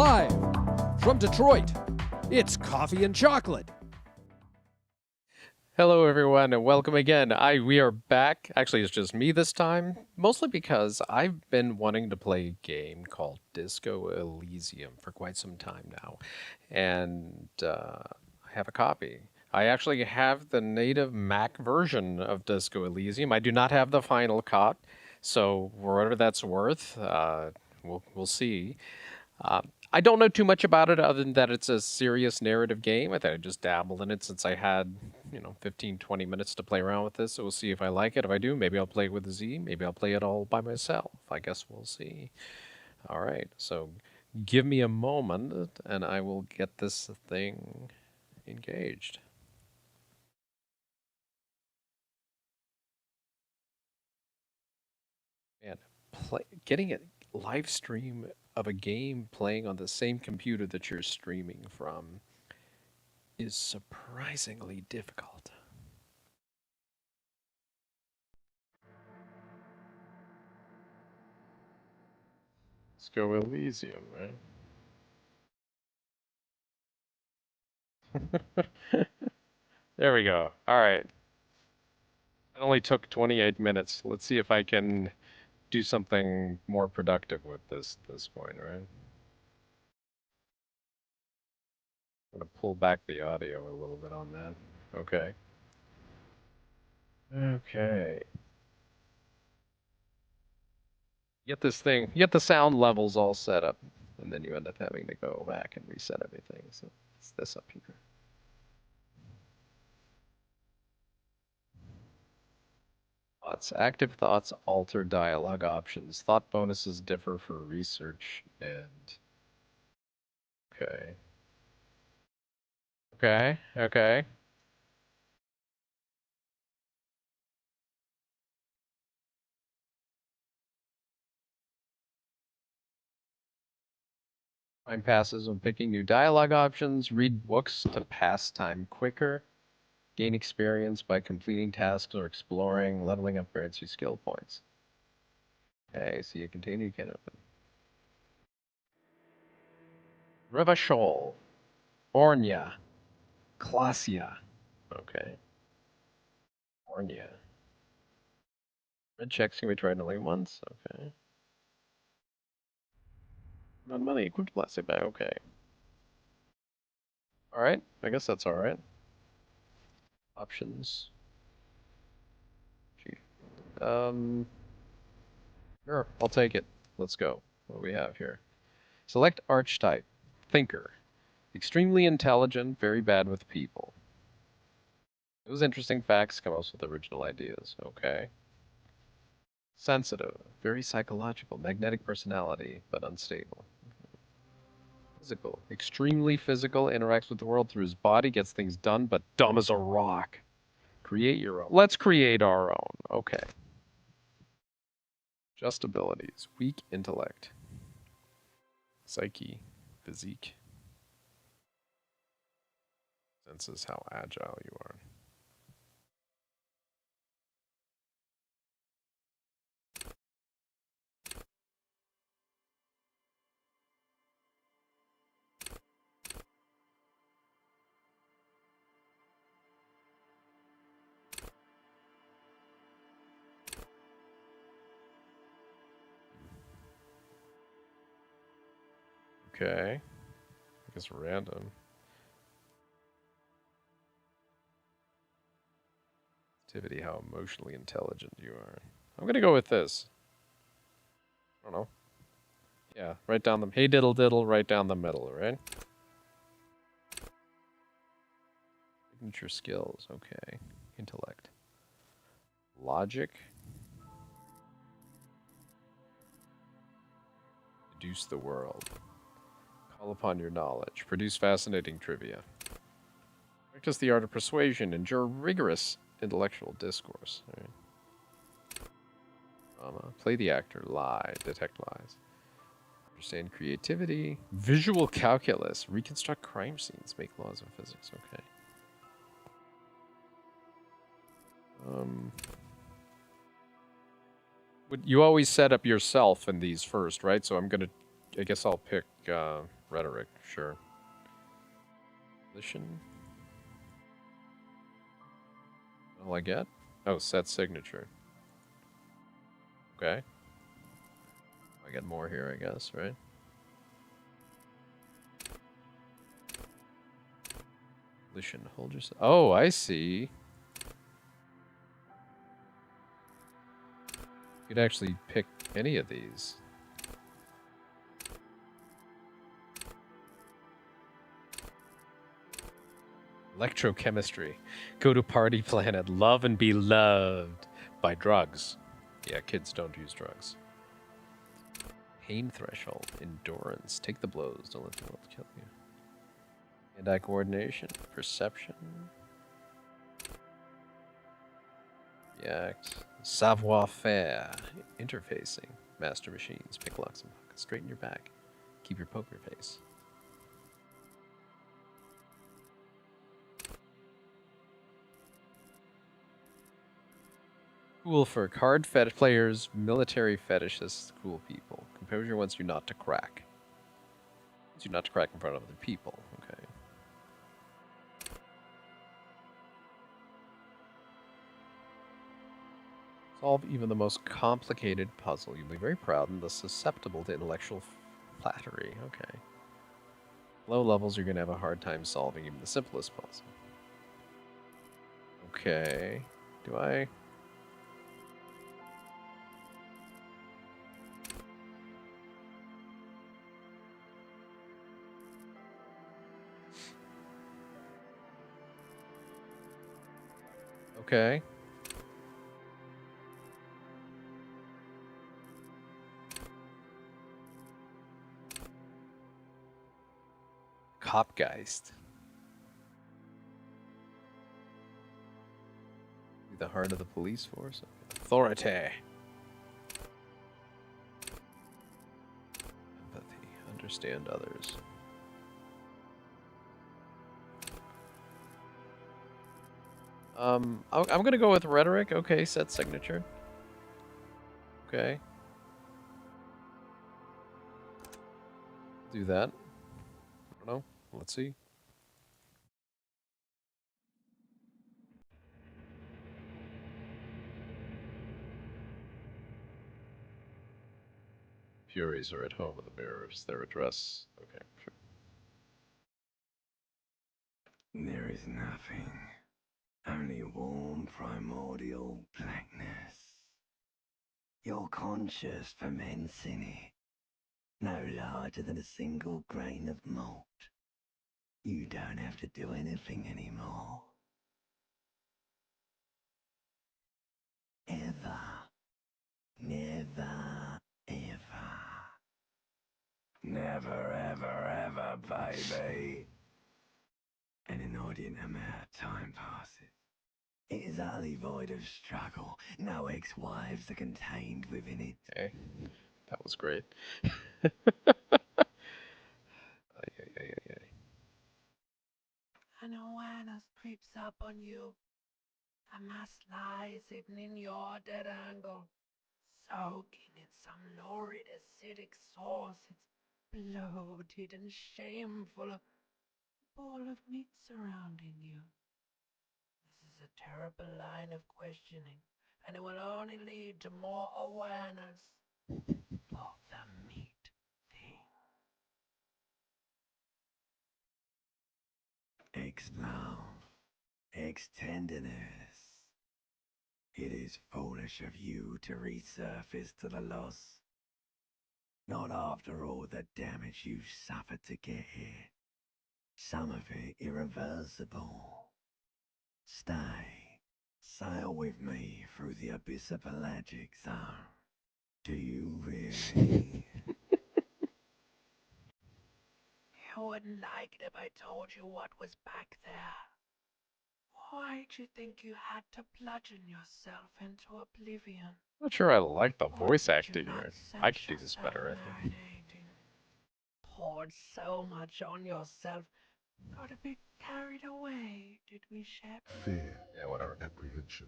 Live from Detroit, it's Coffee and Chocolate. Hello, everyone, and welcome again. We are back. Actually, it's just me this time, mostly because I've been wanting to play a game called Disco Elysium for quite some time now, and I have a copy. I actually have the native Mac version of Disco Elysium. I do not have the final cut, so whatever that's worth, we'll see. I don't know too much about it other than that it's a serious narrative game. I thought I'd just dabble in it since I had, 15, 20 minutes to play around with this. So we'll see if I like it. If I do, maybe I'll play it with Z. Maybe I'll play it all by myself. I guess we'll see. All right. So give me a moment and I will get this thing engaged. Man, getting a live stream of a game playing on the same computer that you're streaming from is surprisingly difficult. Let's go Elysium, right? There we go. All right. It only took 28 minutes. Let's see if I can do something more productive with this point, right? I'm gonna pull back the audio a little bit on that. Okay. Okay. Get the sound levels all set up, and then you end up having to go back and reset everything. So it's this up here. Thoughts. Active thoughts alter dialogue options. Thought bonuses differ for research and... Okay. Okay. Okay. Time passes when picking new dialogue options. Read books to pass time quicker. Gain experience by completing tasks or exploring. Leveling up grants you skill points. Okay, so you continue to get open. Revachol. Ornia. Klasia. Okay. Ornia. Red checks can be tried only once. Okay. Not money. Equipped plastic bag. Okay. Alright. I guess that's alright. Options. Gee. Sure. I'll take it. Let's go. What do we have here? Select archetype. Thinker. Extremely intelligent, very bad with people. Those interesting facts come up with original ideas. Okay. Sensitive. Very psychological. Magnetic personality, but unstable. Physical. Extremely physical. Interacts with the world through his body. Gets things done, but dumb as a rock. Create your own. Let's create our own. Okay. Just abilities. Weak intellect. Psyche. Physique. Senses how agile you are. Okay. I guess random. Activity, how emotionally intelligent you are. I'm gonna go with this. I don't know. Yeah, right down the... Hey diddle diddle, right down the middle, right? Signature skills, okay. Intellect. Logic. Deduce the world. Call upon your knowledge. Produce fascinating trivia. Practice the art of persuasion. Endure rigorous intellectual discourse. Right. Drama. Play the actor. Lie. Detect lies. Understand creativity. Visual calculus. Reconstruct crime scenes. Make laws of physics. Okay. You always set up yourself in these first, right? So I'm gonna... I guess I'll pick Rhetoric, sure. Position. All I get? Oh, set signature. Okay. I get more here, I guess, right? Position, hold yourself. Oh, I see. You could actually pick any of these. Electrochemistry. Go to party planet. Love and be loved by drugs. Yeah, kids don't use drugs. Pain threshold. Endurance. Take the blows. Don't let the world kill you. Hand-eye coordination. Perception. React. Savoir-faire. Interfacing. Master machines. Pick locks and pockets. Straighten your back. Keep your poker face. Cool for card players, military fetishists, cool people. Composure wants you not to crack. Wants you not to crack in front of other people. Okay. Solve even the most complicated puzzle. You'll be very proud and thus susceptible to intellectual flattery. Okay. Low levels, you're going to have a hard time solving even the simplest puzzle. Okay. Do I... Okay. Copgeist. The heart of the police force. Authority. Empathy. Understand others. I'm gonna go with rhetoric. Okay, set signature. Okay. Do that. I don't know. Let's see. Furies are at home in the mirrors. Their address. Okay, sure. There is nothing, only warm primordial blackness. Your conscious ferments in it, no larger than a single grain of malt. You don't have to do anything anymore. Ever. Never, ever. Never, ever, ever, baby. An inordinate amount of time passes. It is utterly void of struggle. No ex-wives are contained within it. Okay, that was great. An awareness creeps up on you. A mass lies hidden in your dead angle, soaking in some lurid acidic sauce. It's bloated and shameful, a ball of meat surrounding you. This is a terrible line of questioning, and it will only lead to more awareness of the meat thing. Ex-love, ex-tenderness. It is foolish of you to resurface to the loss. Not after all the damage you suffered to get here. Some of it irreversible. Stay. Sail with me through the abyss of pelagic zone. Do you really? You wouldn't like it if I told you what was back there. Why'd you think you had to bludgeon yourself into oblivion? Not sure I like the Why voice did you acting not here. I set could do this yourself better, I think. marinating? Poured so much on yourself. Got a bit carried away, did we, Shep? Fear, Yeah, whatever. apprehension.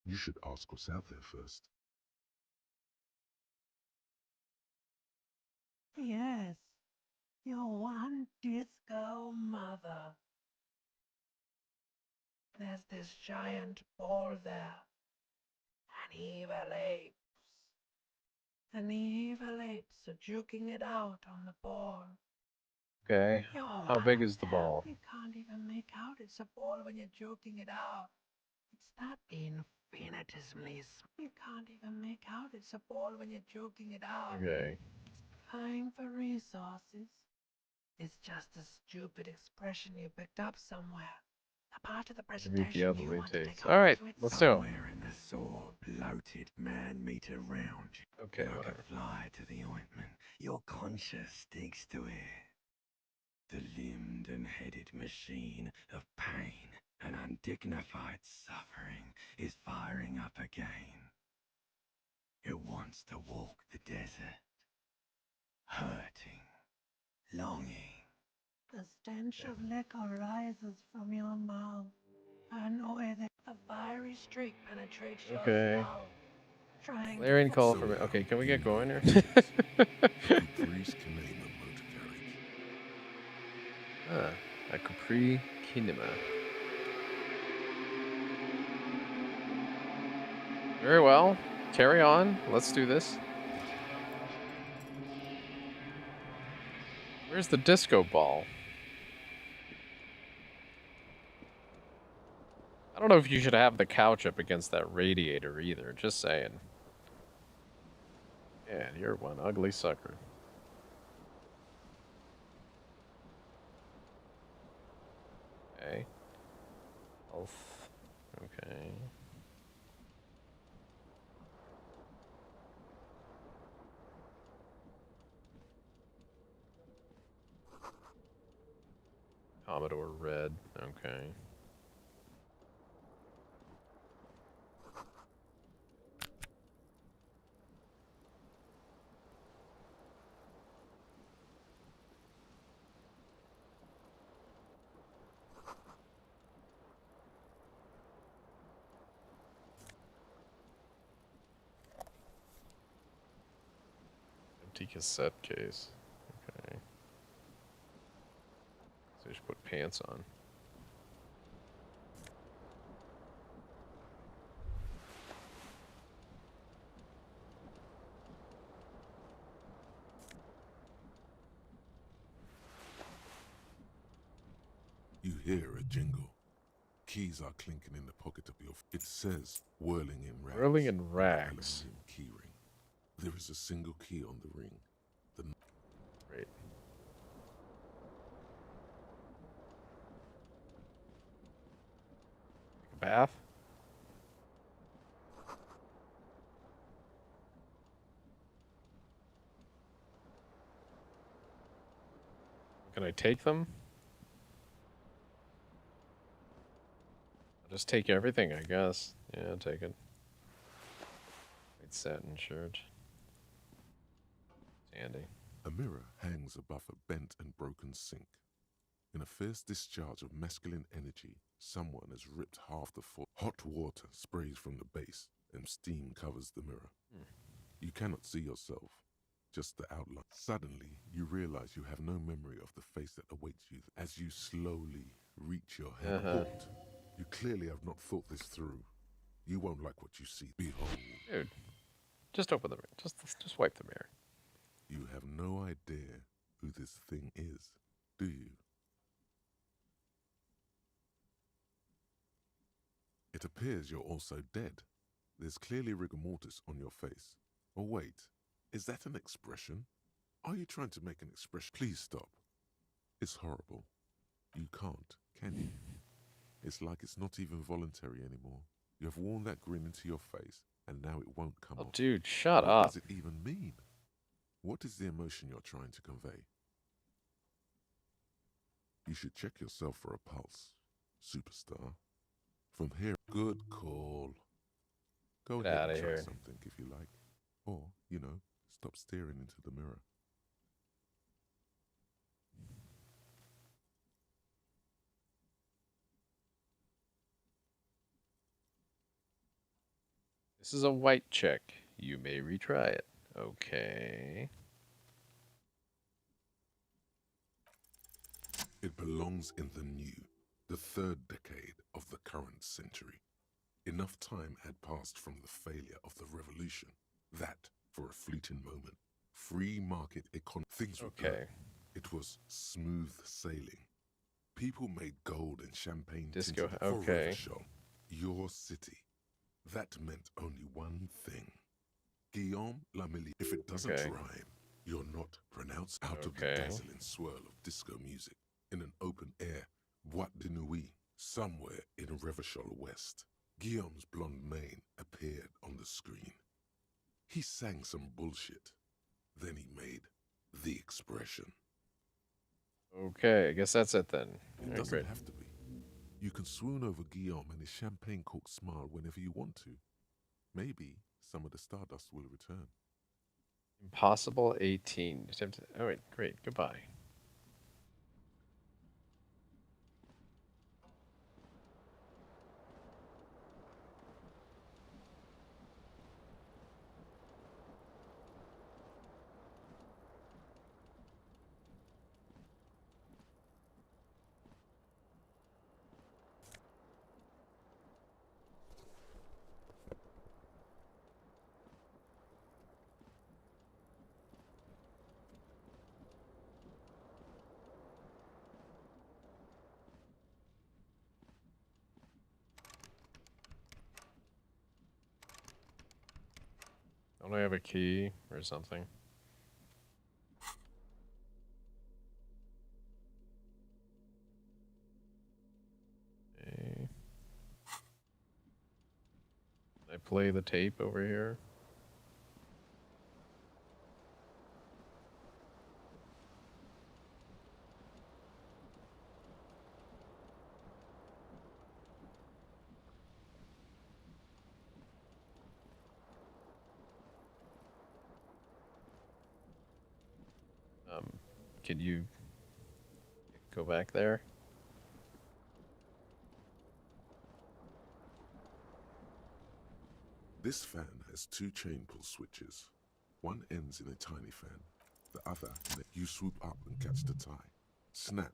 You should ask what's out there first. Yes. You're this giant ball there. An evil apes. And the evil apes are juking it out on the ball. Okay. You're How big is the hell, ball? You can't even make out it's a ball when you're joking it out. It's that infinitesimally You can't even make out it's a ball when you're joking it out. Okay. Vying for resources. It's just a stupid expression you picked up somewhere. A part of the presentation you elderly want to taste. take Alright, home with let's do it. Somewhere in the sore, bloated man-meat around you. Okay, Like whatever. a fly to the ointment, your conscience sticks to it. The limbed and headed machine of pain and undignified suffering is firing up again. It wants to walk the desert, hurting, longing. The stench of liquor rises from your mouth. Annoy that the fiery streak penetrates your Okay. skull. Trying Clarion to call So, from it. Okay, can we get you going know here? what it is. Caprice Kinema motor carriage. A Capri Kinema. Very well. Carry on. Let's do this. Where's the disco ball? I don't know if you should have the couch up against that radiator either. Just saying. Yeah, you're one ugly sucker. Okay. Health. Okay. Commodore Red. Okay. Empty cassette case. Okay. So you should put pants on. You hear a jingle. Keys are clinking in the pocket of your. It says whirling in rags. Whirling in on the rags. aluminium key ring. There is a single key on the ring. Great. Take a bath? Can I take them? I'll just take everything, I guess. Yeah, I'll take it. White satin shirt. Sandy. A mirror hangs above a bent and broken sink. In a fierce discharge of masculine energy, someone has ripped half the floor. Hot water sprays from the base, and steam covers the mirror. You cannot see yourself, just the outline. Suddenly, you realize you have no memory of the face that awaits you. As you slowly reach your head, halt. You clearly have not thought this through. You won't like what you see. Behold. Dude, just open the mirror. Just wipe the mirror. You have no idea who this thing is, do you? It appears you're also dead. There's clearly rigor mortis on your face. Oh wait, is that an expression? Are you trying to make an expression? Please stop. It's horrible. You can't, can you? It's like it's not even voluntary anymore. You have worn that grin into your face, and now it won't come Oh, off. dude, shut What up. does it even mean? What is the emotion you're trying to convey? You should check yourself for a pulse, superstar. From here, good call. Go Get ahead outta and try here. something if you like. Or, stop staring into the mirror. This is a white check. You may retry it. Okay. It belongs in the new. the third decade of the current century. Enough time had passed from the failure of the revolution that, for a fleeting moment, free market economy, things were good. Okay. It was smooth sailing. People made gold and champagne Disco. tinted for Okay. Revachol, your city. That meant only one thing. Guillaume Lamilly. If it doesn't Okay. rhyme, you're not pronounced out of the Okay. dazzling swirl of disco music in an open air boîte de nuit somewhere in Revachol West. Guillaume's blonde mane appeared on the screen. He sang some bullshit. Then he made the expression. Okay, I guess that's it then. It Alright, doesn't great. have to be. You can swoon over Guillaume and his champagne-corked smile whenever you want to. Maybe some of the stardust will return. Impossible 18. Alright, great. Goodbye. Don't I have a key or something? Okay. Can I play the tape over here? Can you go back there? This fan has two chain pull switches. One ends in a tiny fan. The other, you swoop up and catch the tie. Snap.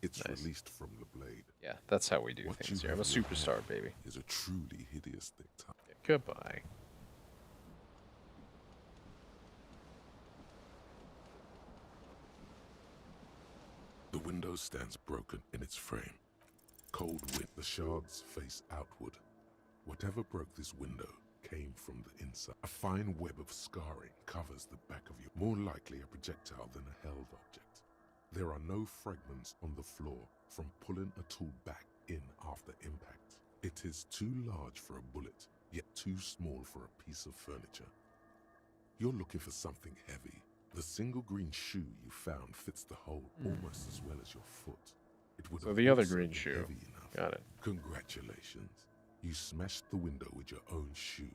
It's Nice. released from the blade. Yeah, that's how we do What things you here. I'm a have in your superstar, hand baby. is a truly hideous thick tie. Yeah, goodbye. The window stands broken in its frame. Cold wind, the shards face outward. Whatever broke this window came from the inside. A fine web of scarring covers the back of you, more likely a projectile than a held object. There are no fragments on the floor from pulling a tool back in after impact. It is too large for a bullet, yet too small for a piece of furniture. You're looking for something heavy. The single green shoe you found fits the hole almost as well as your foot. It would So have the other also green been shoe. heavy enough. Got it. Congratulations. You smashed the window with your own shoe.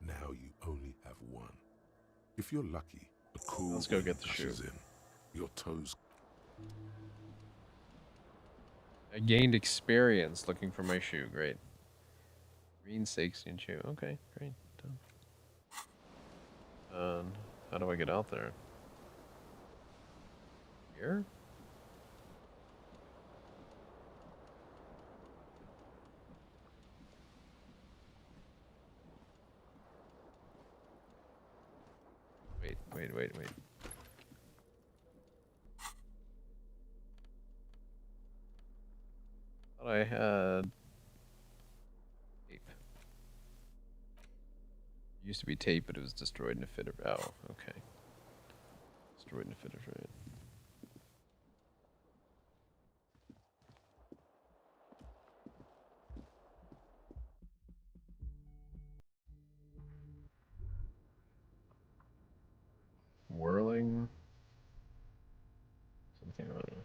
Now you only have one. If you're lucky, a cool Let's go wind get the gushes shoe. in. Your toes. I gained experience looking for my shoe. Great. Green 16 shoe. Okay, great. Done. How do I get out there? Here? Wait. Thought I had tape. It used to be tape, but it was destroyed in a fit of. Oh, okay. Destroyed in a fit of rain. Whirling. Something I don't know.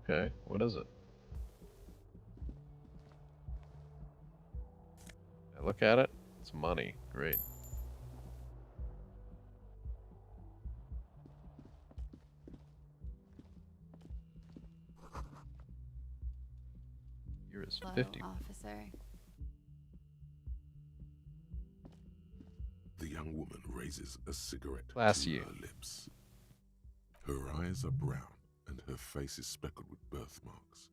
Okay, what is it? I look at it. It's money. Great. is Hello, 50. officer. The young woman raises a cigarette Class to you. her lips. Her eyes are brown and her face is speckled with birthmarks.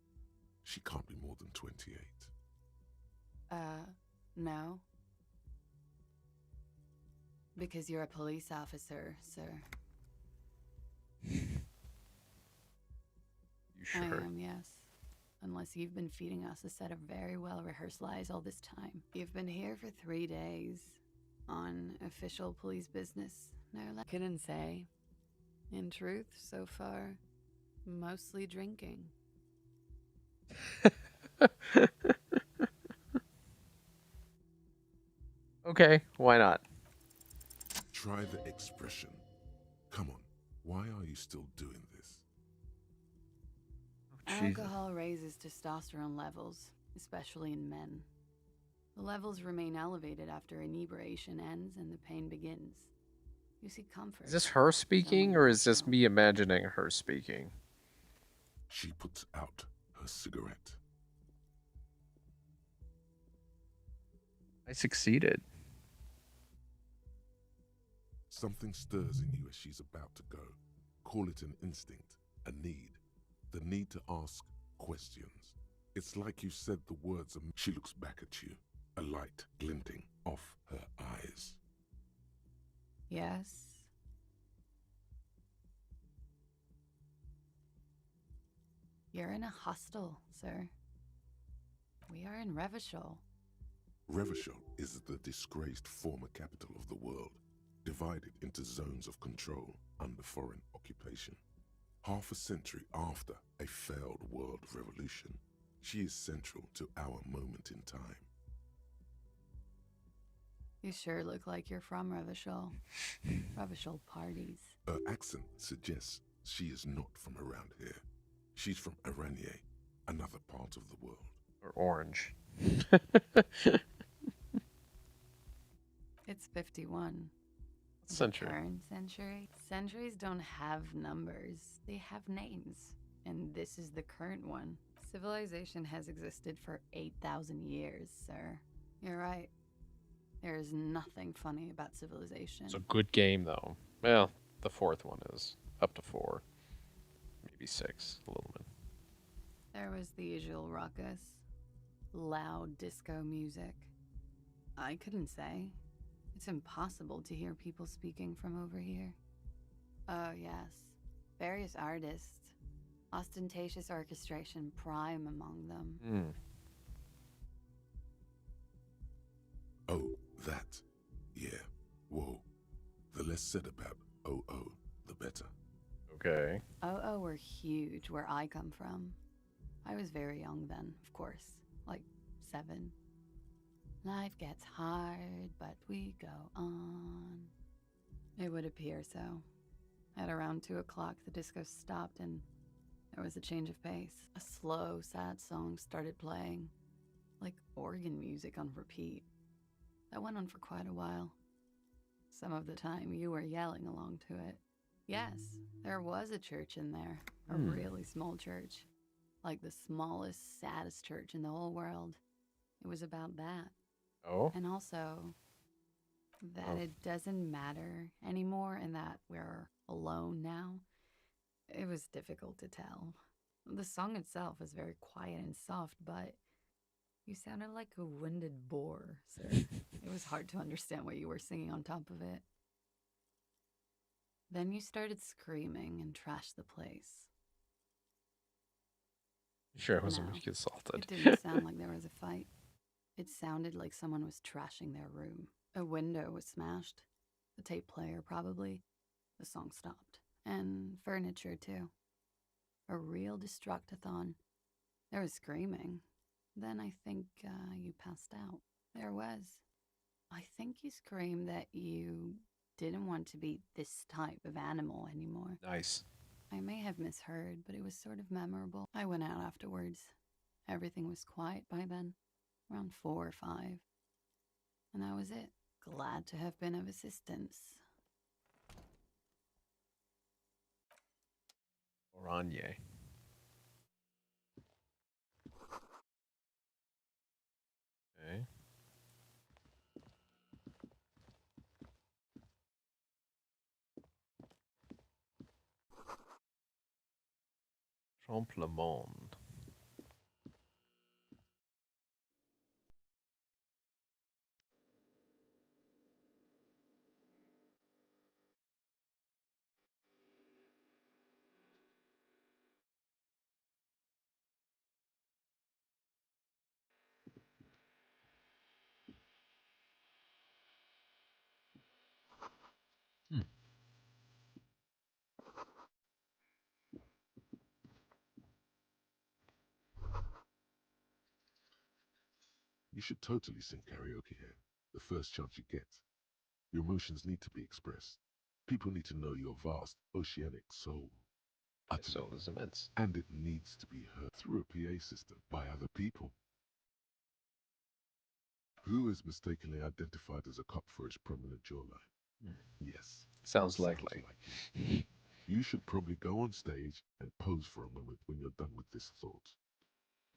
She can't be more than 28. No. Because you're a police officer, sir. You I sure? am, yes. Unless you've been feeding us a set of very well-rehearsed lies all this time. You've been here for 3 days. On official police business, no less. Couldn't say. In truth, so far, mostly drinking. Okay, why not? Try the expression. Come on, why are you still doing this? Jesus. Alcohol raises testosterone levels, especially in men. The levels remain elevated after inebriation ends and the pain begins. You see comfort. Is this her speaking, or is this me imagining her speaking? She puts out her cigarette. I succeeded. Something stirs in you as she's about to go. Call it an instinct, a need. The need to ask questions. It's like you said the words and she looks back at you, a light glinting off her eyes. Yes. You're in a hostel, sir. We are in Revachol. Revachol is the disgraced former capital of the world, divided into zones of control under foreign occupation. Half a century after a failed world revolution, she is central to our moment in time. You sure look like you're from Revachol. Revachol parties. Her accent suggests she is not from around here. She's from Aranye, another part of the world. Or orange. It's 51. Century. Current century. Centuries don't have numbers. They have names. And this is the current one. Civilization has existed for 8,000 years, sir. You're right. There is nothing funny about civilization. It's a good game, though. Well, the fourth one is up to 4. Maybe 6, a little bit. There was the usual ruckus. Loud disco music. I couldn't say. It's impossible to hear people speaking from over here. Oh, yes. Various artists. Ostentatious orchestration prime among them. Oh, that. Yeah. Whoa. The less said about OO, the better. Okay. Oh, were huge where I come from. I was very young then, of course. Like 7. Life gets hard, but we go on. It would appear so. At around 2 o'clock, the disco stopped and there was a change of pace. A slow, sad song started playing, like organ music on repeat. That went on for quite a while. Some of the time, you were yelling along to it. Yes, there was a church in there. A really small church. Like the smallest, saddest church in the whole world. It was about that. Oh? And also, that it doesn't matter anymore and that we're alone now. It was difficult to tell. The song itself is very quiet and soft, but you sounded like a winded boar, sir. It was hard to understand what you were singing on top of it. Then you started screaming and trashed the place. Sure, it wasn't No, being assaulted. It didn't sound like there was a fight. It sounded like someone was trashing their room. A window was smashed. The tape player, probably. The song stopped. And furniture, too. A real destructathon. There was screaming. Then I think you passed out. There was. I think you screamed that you didn't want to be this type of animal anymore. Nice. I may have misheard, but it was sort of memorable. I went out afterwards. Everything was quiet by then, around 4 or 5. And that was it. Glad to have been of assistance. Oranje. Trompe le monde. You should totally sing karaoke here, the first chance you get. Your emotions need to be expressed. People need to know your vast, oceanic soul. My soul is immense. And it needs to be heard through a PA system by other people. Who is mistakenly identified as a cop for his prominent jawline? Yes. Sounds likely. like you. You should probably go on stage and pose for a moment when you're done with this thought.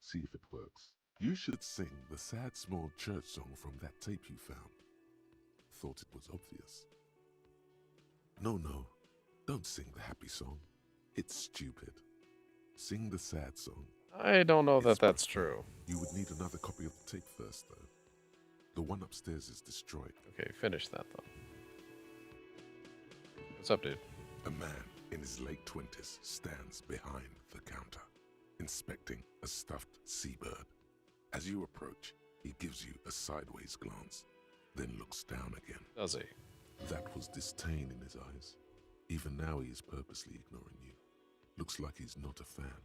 See if it works. You should sing the sad small church song from that tape you found. Thought it was obvious. No, don't sing the happy song. It's stupid. Sing the sad song. I don't know that It's that's perfect. true. You would need another copy of the tape first, though. The one upstairs is destroyed. Okay, finish that though. What's up, dude? A man in his late 20s stands behind the counter, inspecting a stuffed seabird. As you approach, he gives you a sideways glance, then looks down again. Does he? That was disdain in his eyes. Even now he is purposely ignoring you. Looks like he's not a fan.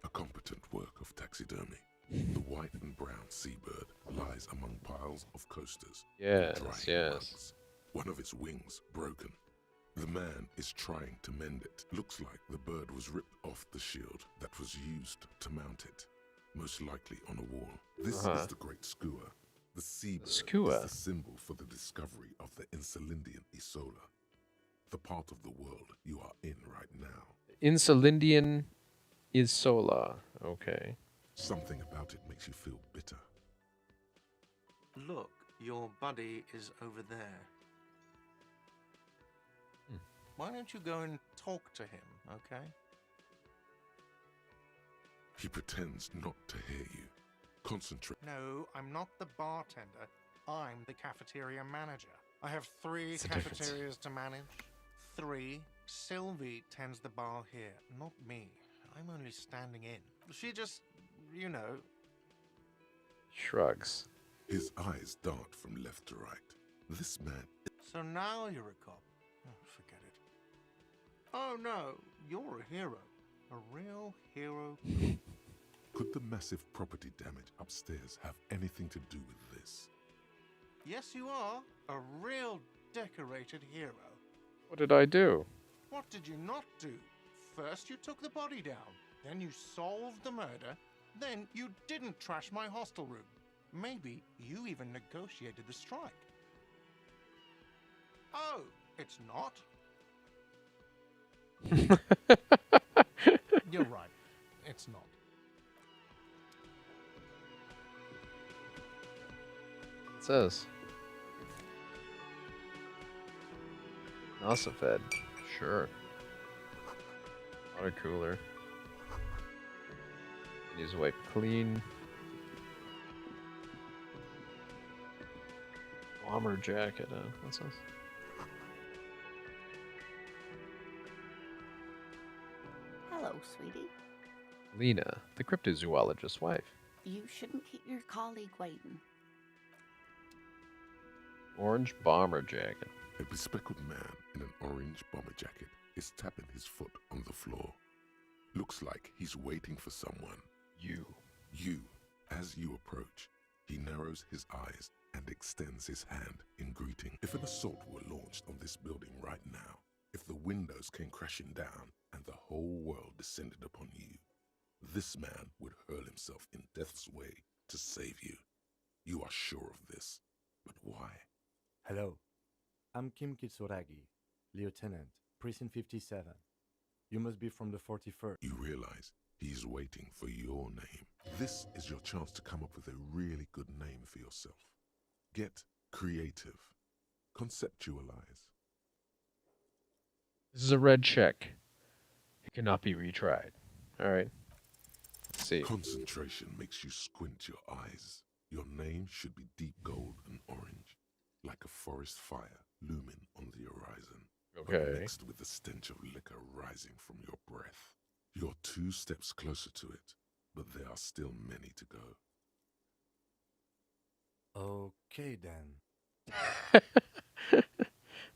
A competent work of taxidermy. The white and brown seabird lies among piles of coasters. and Yes, drying yes. rugs. One of its wings broken. The man is trying to mend it. Looks like the bird was ripped off the shield that was used to mount it. Most likely on a wall. This is the great skua. The seabird skua? is the symbol for the discovery of the Insulindian Isola. The part of the world you are in right now. Insulindian is Sola. Okay. Something about it makes you feel bitter. Look, your buddy is over there. Why don't you go and talk to him, okay? He pretends not to hear you. Concentrate. No, I'm not the bartender. I'm the cafeteria manager. I have 3 What's the difference? cafeterias to manage. 3. Sylvie tends the bar here, not me. I'm only standing in. She just, you know. Shrugs. His eyes dart from left to right. This man. So now you're a cop. Oh, forget it. Oh no, you're a hero. A real hero. Could the massive property damage upstairs have anything to do with this? Yes, you are. A real decorated hero. What did I do? What did you not do? First you took the body down, then you solved the murder, then you didn't trash my hostel room. Maybe you even negotiated the strike. Oh, it's not? You're right. It's not. It says. Nosafed. Sure. Water cooler. Needs to wipe clean. Bomber jacket, what's this? Hello, sweetie. Lena, the cryptozoologist's wife. You shouldn't keep your colleague waiting. Orange bomber jacket. A bespectacled man in an orange bomber jacket is tapping his foot on the floor. Looks like he's waiting for someone. You. You. As you approach, he narrows his eyes and extends his hand in greeting. If an assault were launched on this building right now, if the windows came crashing down and the whole world descended upon you, this man would hurl himself in death's way to save you. You are sure of this. But why? Hello, I'm Kim Kitsuragi, Lieutenant, Precinct 57. You must be from the 41st. You realize he's waiting for your name. This is your chance to come up with a really good name for yourself. Get creative. Conceptualize. This is a red check. It cannot be retried. All right. Let's see. Concentration makes you squint your eyes. Your name should be deep gold and orange, like a forest fire looming on the horizon, but Okay. mixed with the stench of liquor rising from your breath. You're 2 steps closer to it, but there are still many to go. Okay then.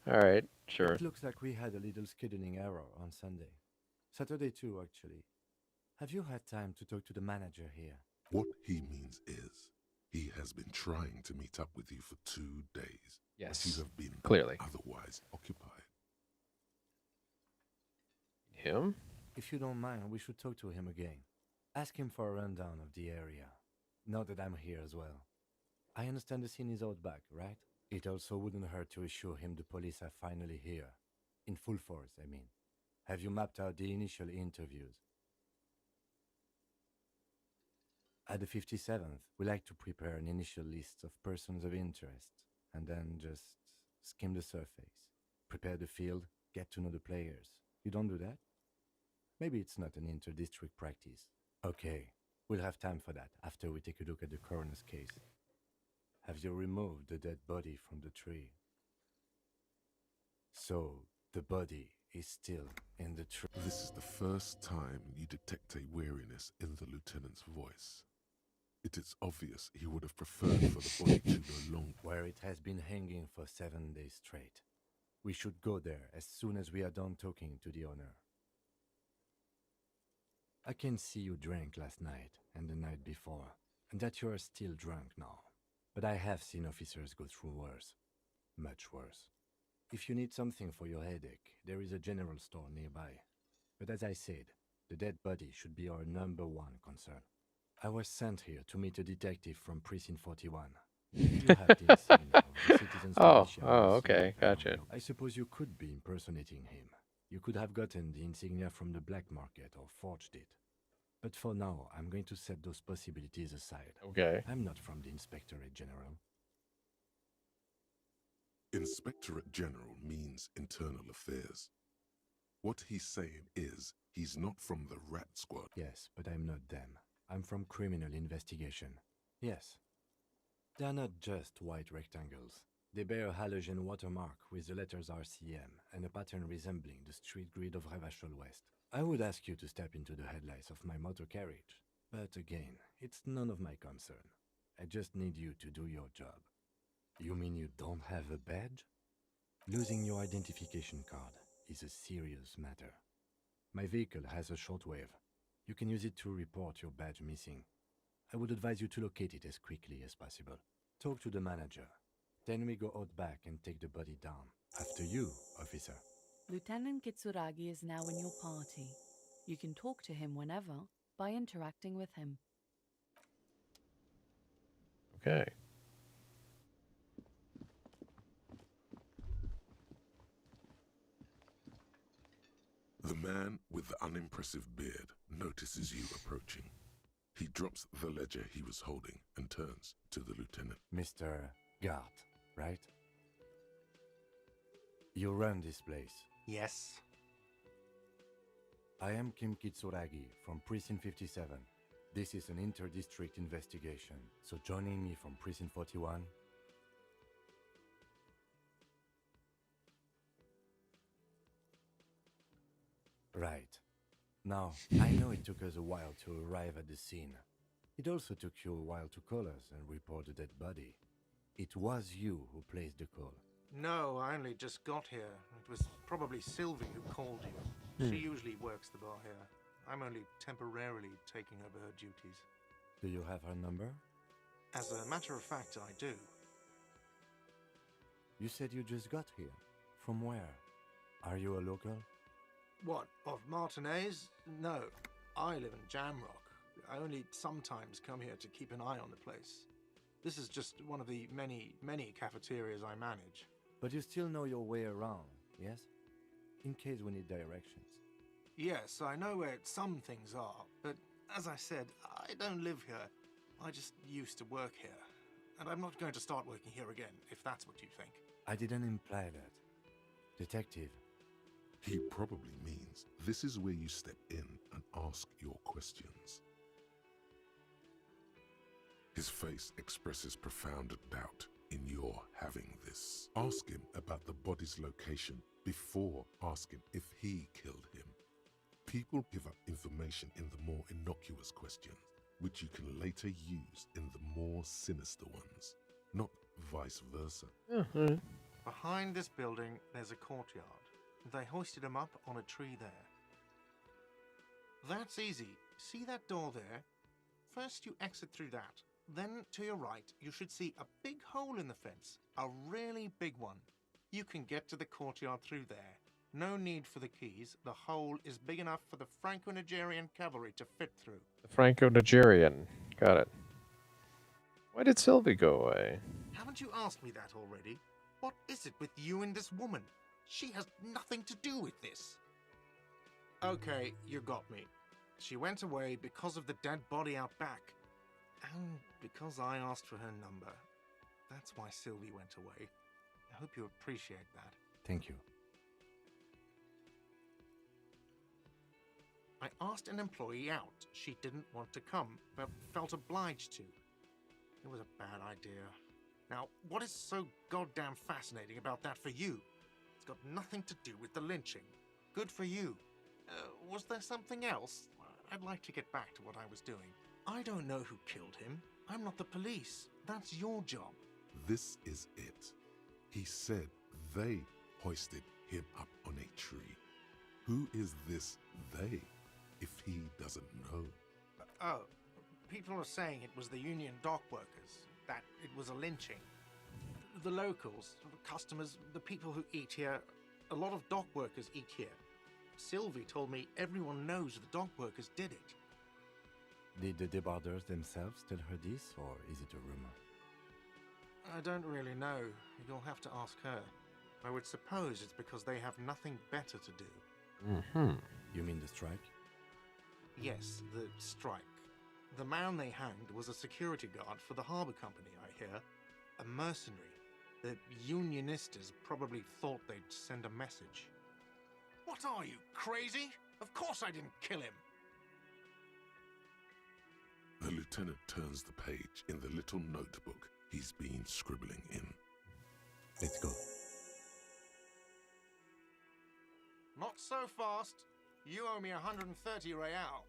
All right. Sure. It looks like we had a little scheduling error on Sunday. Saturday too, actually. Have you had time to talk to the manager here? What he means is, he has been trying to meet up with you for 2 days. But Yes. you have been Clearly. otherwise occupied. Him? If you don't mind, we should talk to him again. Ask him for a rundown of the area. Now that I'm here as well. I understand the scene is out back, right? It also wouldn't hurt to assure him the police are finally here. In full force, I mean. Have you mapped out the initial interviews? At the 57th, we like to prepare an initial list of persons of interest, and then just skim the surface. Prepare the field, get to know the players. You don't do that? Maybe it's not an inter-district practice. Okay, we'll have time for that after we take a look at the coroner's case. Have you removed the dead body from the tree? So, the body is still in the tree. This is the first time you detect a weariness in the lieutenant's voice. It is obvious he would have preferred for the body to go long. Where it has been hanging for 7 days straight. We should go there as soon as we are done talking to the owner. I can see you drank last night and the night before, and that you are still drunk now. But I have seen officers go through worse. Much worse. If you need something for your headache, there is a general store nearby. But as I said, the dead body should be our #1 concern. I was sent here to meet a detective from Precinct 41. You have the insignia of the Citizens Militia on the Okay, suit. gotcha. I suppose you could be impersonating him. You could have gotten the insignia from the black market or forged it. But for now, I'm going to set those possibilities aside. Okay. I'm not from the Inspectorate General. Inspectorate General means internal affairs. What he's saying is, he's not from the rat squad. Yes, but I'm not them. I'm from criminal investigation. Yes. They are not just white rectangles. They bear a halogen watermark with the letters RCM and a pattern resembling the street grid of Revachol West. I would ask you to step into the headlights of my motor carriage, but again, it's none of my concern. I just need you to do your job. You mean you don't have a badge? Losing your identification card is a serious matter. My vehicle has a shortwave. You can use it to report your badge missing. I would advise you to locate it as quickly as possible. Talk to the manager. Then we go out back and take the body down. After you, officer. Lieutenant Kitsuragi is now in your party. You can talk to him whenever by interacting with him. Okay. The man with the unimpressive beard notices you approaching. He drops the ledger he was holding and turns to the lieutenant. Mr. Gart, right? You run this place. Yes. I am Kim Kitsuragi from Precinct 57. This is an inter-district investigation, so joining me from Precinct 41... Right. Now, I know it took us a while to arrive at the scene. It also took you a while to call us and report the dead body. It was you who placed the call. No, I only just got here. It was probably Sylvie who called you. She usually works the bar here. I'm only temporarily taking over her duties. Do you have her number? As a matter of fact, I do. You said you just got here. From where? Are you a local? What, of Martinez? No, I live in Jamrock. I only sometimes come here to keep an eye on the place. This is just one of the many cafeterias I manage. But you still know your way around, yes? In case we need directions. Yes, I know where some things are, but as I said, I don't live here. I just used to work here. And I'm not going to start working here again, if that's what you think. I didn't imply that. Detective. He probably means this is where you step in and ask your questions. His face expresses profound doubt in your having this. Ask him about the body's location before asking if he killed him. People give up information in the more innocuous questions, which you can later use in the more sinister ones, not vice versa. Behind this building, there's a courtyard. They hoisted him up on a tree there. That's easy. See that door there? First you exit through that. Then, to your right, you should see a big hole in the fence. A really big one. You can get to the courtyard through there. No need for the keys. The hole is big enough for the Franco-Nigerian cavalry to fit through. The Franco-Nigerian. Got it. Why did Sylvie go away? Haven't you asked me that already? What is it with you and this woman? She has nothing to do with this. Okay, you got me. She went away because of the dead body out back. And because I asked for her number. That's why Sylvie went away. I hope you appreciate that. Thank you. I asked an employee out. She didn't want to come, but felt obliged to. It was a bad idea. Now, what is so goddamn fascinating about that for you? It's got nothing to do with the lynching. Good for you. Was there something else? I'd like to get back to what I was doing. I don't know who killed him. I'm not the police. That's your job. This is it. He said they hoisted him up on a tree. Who is this they, if he doesn't know? Oh, people are saying it was the union dock workers, that it was a lynching. The locals, the customers, the people who eat here, a lot of dock workers eat here. Sylvie told me everyone knows the dock workers did it. Did the deboarders themselves tell her this, or is it a rumor? I don't really know. You'll have to ask her. I would suppose it's because they have nothing better to do. You mean the strike? Yes, the strike. The man they hanged was a security guard for the harbour company, I hear. A mercenary. The unionistas probably thought they'd send a message. What are you, crazy? Of course I didn't kill him! The lieutenant turns the page in the little notebook he's been scribbling in. Let's go. Not so fast. You owe me 130 real.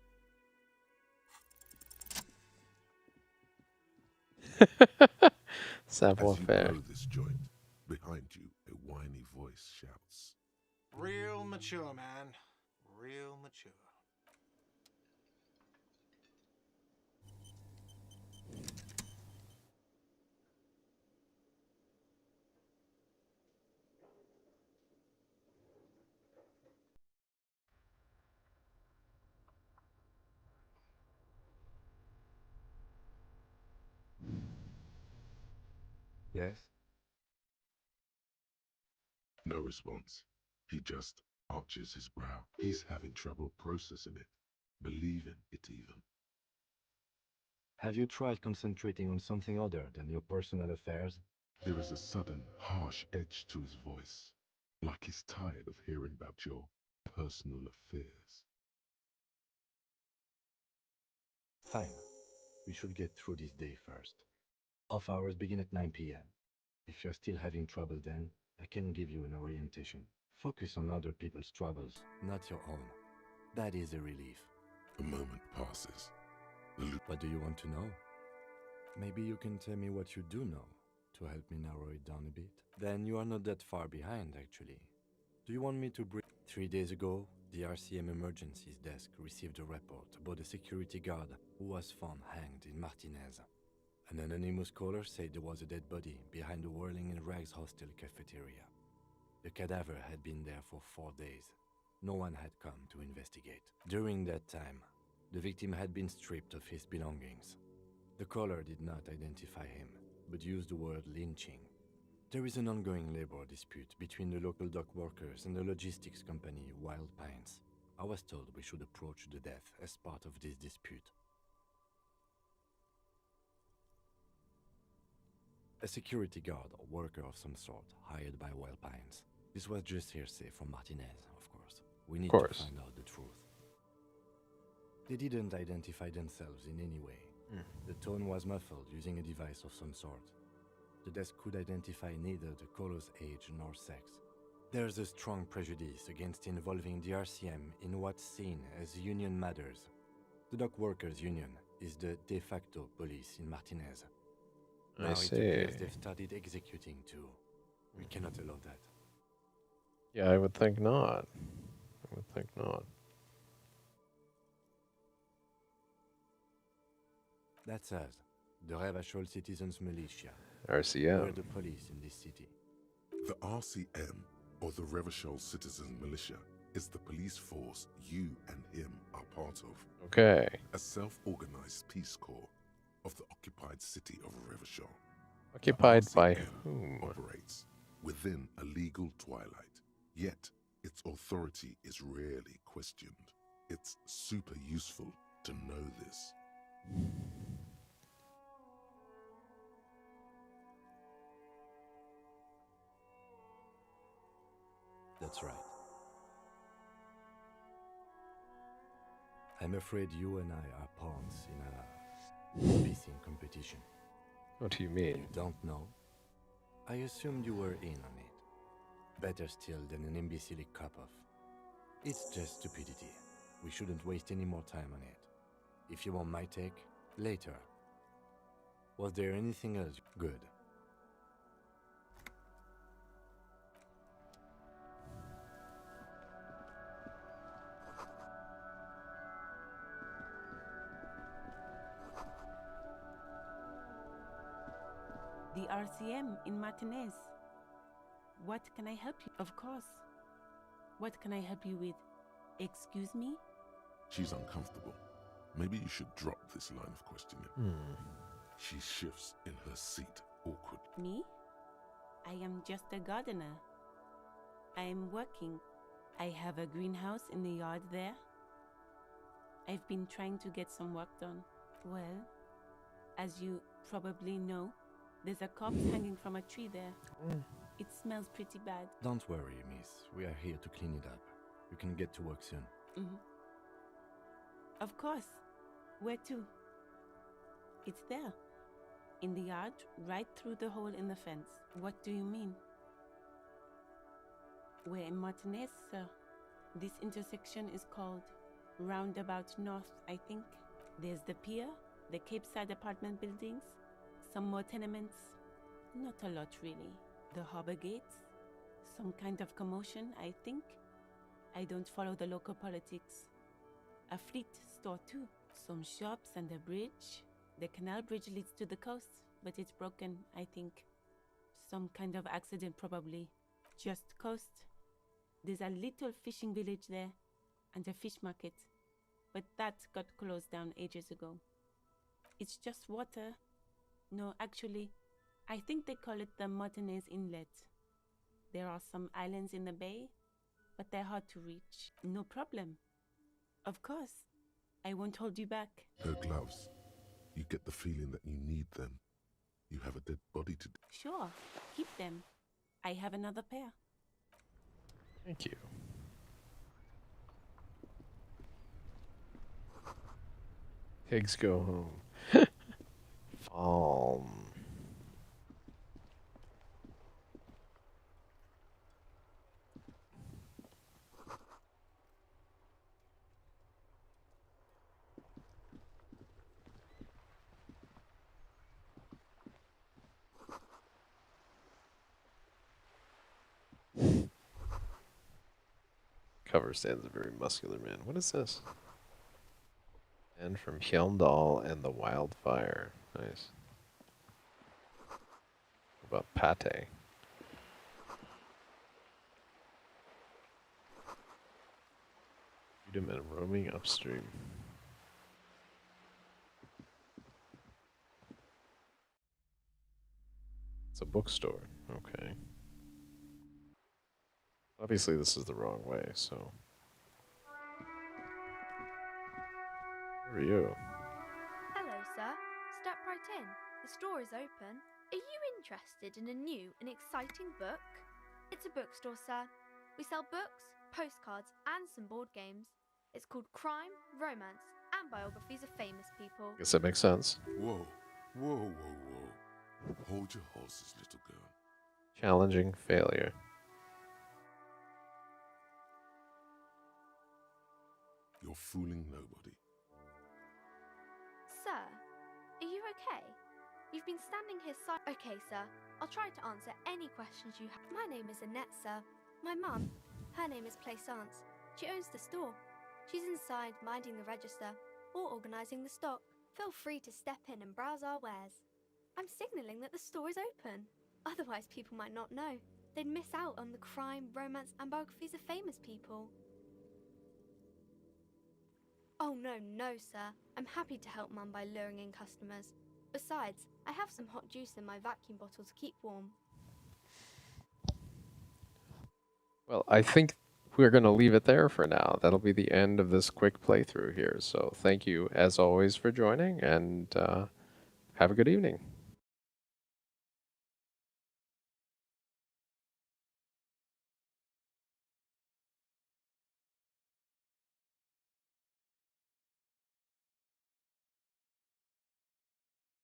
Savoir As you faire. blow this joint, behind you a whiny voice shouts. Real mature, man. Real mature. Yes? No response. He just arches his brow. He's having trouble processing it, believing it even. Have you tried concentrating on something other than your personal affairs? There is a sudden, harsh edge to his voice, like he's tired of hearing about your personal affairs. Fine. We should get through this day first. Off hours begin at 9 p.m. If you're still having trouble then, I can give you an orientation. Focus on other people's troubles, not your own. That is a relief. A moment passes. What do you want to know? Maybe you can tell me what you do know, to help me narrow it down a bit. Then you are not that far behind, actually. Do you want me to bring... 3 days ago, the RCM Emergencies Desk received a report about a security guard who was found hanged in Martinez. An anonymous caller said there was a dead body behind the Whirling in Rags hostel cafeteria. The cadaver had been there for 4 days. No one had come to investigate. During that time, the victim had been stripped of his belongings. The caller did not identify him, but used the word lynching. There is an ongoing labor dispute between the local dock workers and the logistics company Wild Pines. I was told we should approach the death as part of this dispute. A security guard or worker of some sort hired by Wild Pines. This was just hearsay from Martinez, of course. We need to find out the truth. They didn't identify themselves in any way. The tone was muffled using a device of some sort. The desk could identify neither the caller's age nor sex. There's a strong prejudice against involving the RCM in what's seen as union matters. The dock workers' union is the de facto police in Martinez. Now it appears they've started executing too. We cannot allow that. Yeah, I would think not. I would think not. That's us, the Revachol Citizens Militia. RCM. We're the police in this city. The RCM, or the Revachol Citizen Militia, is the police force you and him are part of. Okay. A self-organized peace corps of the occupied city of Revachol. Occupied The by RCM whom? operates within a legal twilight, yet its authority is rarely questioned. It's super useful to know this. That's right. I'm afraid you and I are pawns in a pissing competition. What do you mean? You don't know? I assumed you were in on it. Better still than an imbecile cop-off. It's just stupidity. We shouldn't waste any more time on it. If you want my take, later. Was there anything else? Good. The RCM in Martinez. What can I help you? Of course. What can I help you with? Excuse me? She's uncomfortable. Maybe you should drop this line of questioning. She shifts in her seat awkwardly. Me? I am just a gardener. I am working. I have a greenhouse in the yard there. I've been trying to get some work done. Well, as you probably know, there's a corpse hanging from a tree there. It smells pretty bad. Don't worry, miss. We are here to clean it up. You can get to work soon. Of course. Where to? It's there. In the yard, right through the hole in the fence. What do you mean? We're in Martinez, sir. This intersection is called Roundabout North, I think. There's the pier, the Cape Side apartment buildings, some more tenements. Not a lot, really. The harbor gates, some kind of commotion, I think. I don't follow the local politics. A fleet store, too. Some shops and a bridge. The canal bridge leads to the coast, but it's broken, I think. Some kind of accident, probably. Just coast. There's a little fishing village there, and a fish market. But that got closed down ages ago. It's just water. No, actually, I think they call it the Martinez Inlet. There are some islands in the bay, but they're hard to reach. No problem. Of course. I won't hold you back. Her gloves. You get the feeling that you need them. You have a dead body to... Sure, keep them. I have another pair. Thank you. Pigs go home. Cover stands a very muscular man. What is this? Man from Hjelmdal and the Wildfire. Nice. What about pate? Freedom and roaming upstream. It's a bookstore. Okay. Obviously, this is the wrong way, so. Who are you? Hello, sir. Step right in. The store is open. Are you interested in a new and exciting book? It's a bookstore, sir. We sell books, postcards, and some board games. It's called Crime, Romance, and and biographies of famous people. Guess that makes sense. Whoa, whoa, whoa, whoa. Hold your horses, little girl. Challenging failure. You're fooling nobody. Sir, are you okay? You've been standing here Okay, sir. I'll try to answer any questions you have. My name is Annette, sir. My mum, her name is Plaisance. She owns the store. She's inside minding the register or organising the stock. Feel free to step in and browse our wares. I'm signalling that the store is open. Otherwise, people might not know. They'd miss out on the crime, romance, and biographies of famous people. Oh, no, sir. I'm happy to help Mum by luring in customers. Besides, I have some hot juice in my vacuum bottle to keep warm. Well, I think we're going to leave it there for now. That'll be the end of this quick playthrough here. So thank you, as always, for joining, and have a good evening.